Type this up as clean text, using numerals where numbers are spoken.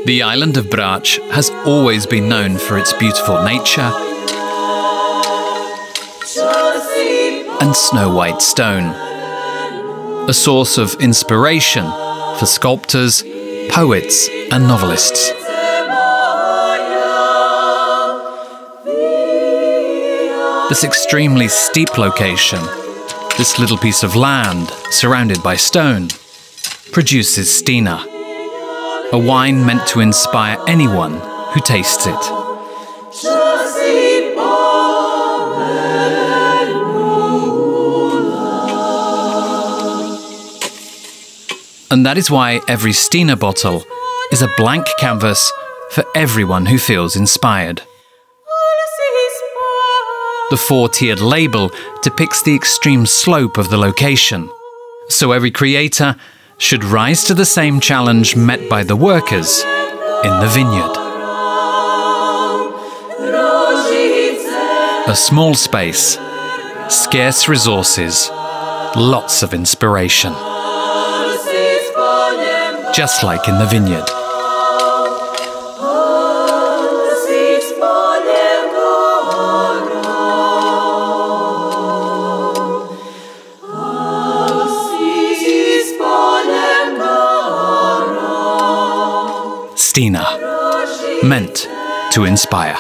The island of Brač has always been known for its beautiful nature and snow-white stone, a source of inspiration for sculptors, poets and novelists. This extremely steep location, this little piece of land surrounded by stone, produces Stina, a wine meant to inspire anyone who tastes it. And that is why every Stina bottle is a blank canvas for everyone who feels inspired. The four-tiered label depicts the extreme slope of the location, so every creator should rise to the same challenge met by the workers in the vineyard. A small space, scarce resources, lots of inspiration. Just like in the vineyard. Stina, meant to inspire.